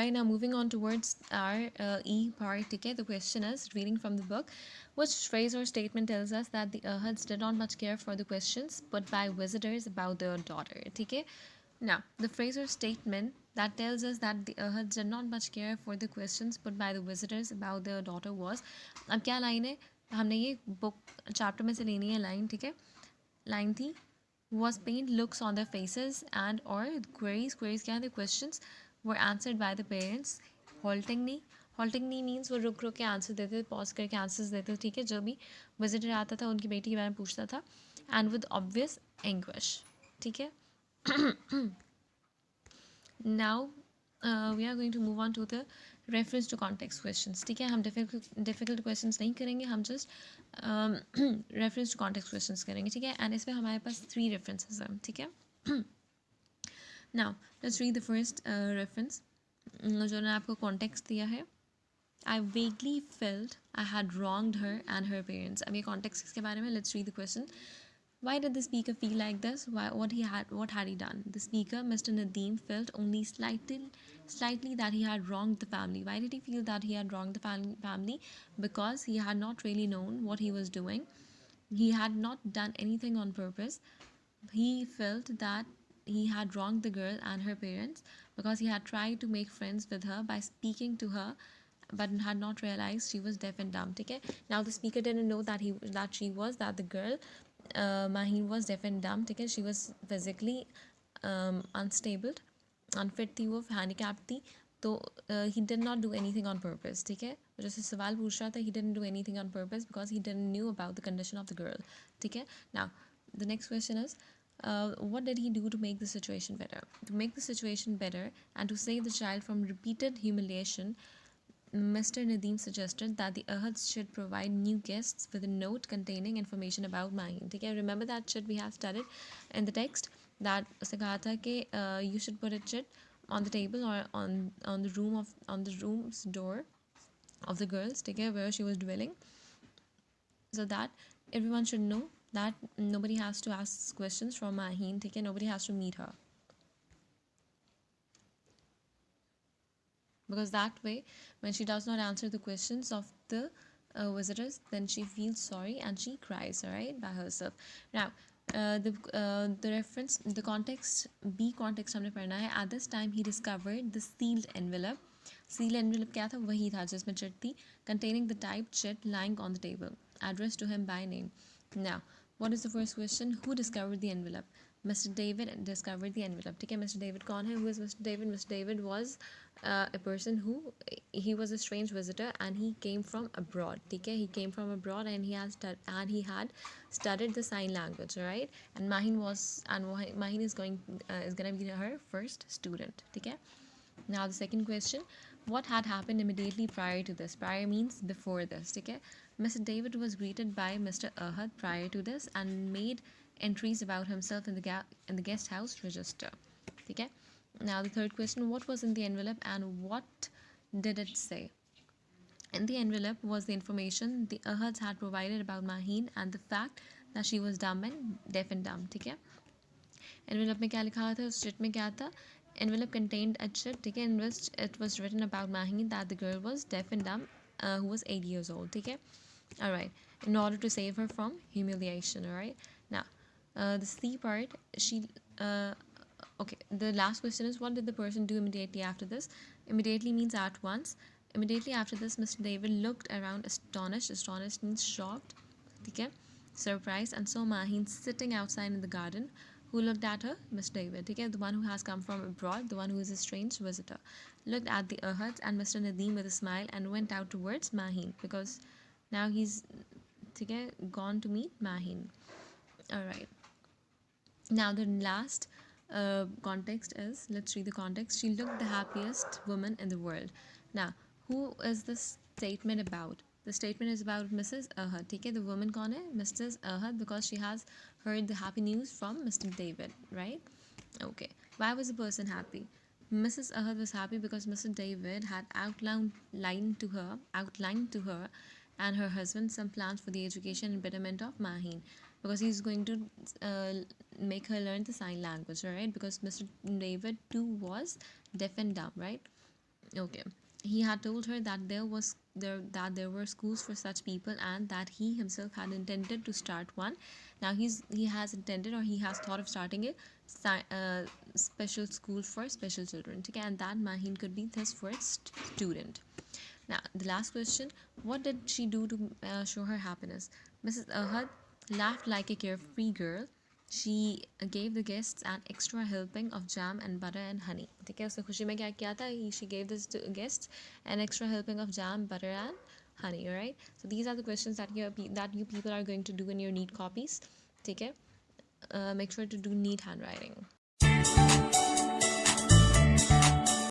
Alright, now moving on towards our E part, okay? The question is, reading from the book, which phrase or statement tells us that the Ahads did not much care for the questions put by visitors about their daughter, okay? Now, the phrase or statement that tells us that the Ahads did not much care for the questions put by the visitors about their daughter was, अब क्या line है, हमने ये book chapter में से लेनी है line, ठीक है? लाइन थी, was paint looks on their faces and or queries क्या है, the questions were answered by the parents haltingly means वो रुक रुक के आंसर देते थे, पॉज करके आंसर्स देते थे, ठीक है? जो भी विजिटर आता था उनकी बेटी के बारे में पूछता था, एंड विद ऑब्वियस एंग्विश, ठीक है? Now we are going to move on to the reference to context questions, ठीक है? हम difficult questions नहीं करेंगे, हम just reference to context questions करेंगे, ठीक है? And इसमें हमारे पास 3 references हैं, ठीक है? Now let's read the first reference जो ने आपको context दिया है. I vaguely felt I had wronged her and her parents. अब ये context इसके बारे में, let's read the question. Why did the speaker feel like this? What had he done? The speaker, Mr. Nadeem, felt only slightly that he had wronged the family. Why did he feel that he had wronged the family? Because he had not really known what he was doing. He had not done anything on purpose. He felt that he had wronged the girl and her parents because he had tried to make friends with her by speaking to her but had not realized she was deaf and dumb. Okay, now the speaker didn't know that the girl Maheen was deaf and dumb. ठीक है, she was physically unstable, unfit थी, वो handicapped थी, तो he did not do anything on purpose. ठीक है, जैसे सवाल पूछ रहा था, he didn't do anything on purpose because he didn't knew about the condition of the girl. ठीक है, now the next question is, what did he do to make the situation better? To make the situation better and to save the child from repeated humiliation, Mr. Nadeem suggested that the Ahads should provide new guests with a note containing information about Maheen. Okay, remember that chit we have studied in the text, that उसने कहा था कि you should put a chit on the table or on the room's door of the girls, okay, where she was dwelling, so that everyone should know that nobody has to ask questions from Maheen, okay, nobody has to meet her. Because that way, when she does not answer the questions of the visitors, then she feels sorry and she cries, all right, by herself. Now the reference, the context, B context हमने पढ़ना है. At this time he discovered the sealed envelope. Sealed envelope क्या था? वही था जिसमें chit थी, containing the typed chit lying on the table, addressed to him by name. Now what is the first question? Who discovered the envelope? Mr. David discovered the envelope. ठीक है, Mr. David कौन है? Who is Mr. David? Mr. David was a person who, he was a strange visitor and he came from abroad. ठीक है, he came from abroad and he had studied the sign language, right? And Maheen is gonna be her first student. ठीक है. Now the second question, what had happened immediately prior to this? Prior means before this. Okay, Mr. David was greeted by Mr. Ahad prior to this and made entries about himself in the guest house register. Okay, now the third question, what was in the envelope and what did it say? In the envelope was the information the Ahads had provided about Maheen and the fact that she was deaf and dumb. ठीक है, envelope में क्या लिखा था, उस chit में क्या था? Envelope contained a chit, ठीक है, in which it was written about Maheen that the girl was deaf and dumb, who was 8 years old. ठीक है, all right, in order to save her from humiliation. All right, now the C part, okay, the last question is, what did the person do immediately after this? Immediately means at once. Immediately after this, Mr. David looked around astonished. Astonished means shocked, okay, surprised, and saw Maheen sitting outside in the garden. Who looked at her? Mr. David, okay, the one who has come from abroad, the one who is a strange visitor, looked at the Ahads and Mr. Nadeem with a smile and went out towards Maheen because now he's okay, gone to meet Maheen. All right, now the last context is, let's read the context. She looked the happiest woman in the world. Now who is this statement about? The statement is about Mrs. Ahad. ठीक है, the woman कौन है? Mrs. Ahad, because she has heard the happy news from Mr. David, right? Okay. Why was the person happy? Mrs. Ahad was happy because Mr. David had outlined to her and her husband some plans for the education and betterment of Maheen, because he's going to make her learn the sign language, right? Because Mr. David too was deaf and dumb, right? Okay. He had told her that there were schools for such people and that he himself had intended to start one. Now he has intended, or he has thought of starting a special school for special children. Okay, and that Mahin could be this first student. Now the last question: what did she do to show her happiness? Mrs. Ahad laughed like a carefree girl. She gave the guests an extra helping of jam and butter and honey. ठीक है, उसने खुशी में क्या किया था? She gave this to guests an extra helping of jam, butter and honey. All right. So these are the questions that you people are going to do in your neat copies. ठीक है. Make sure to do neat handwriting.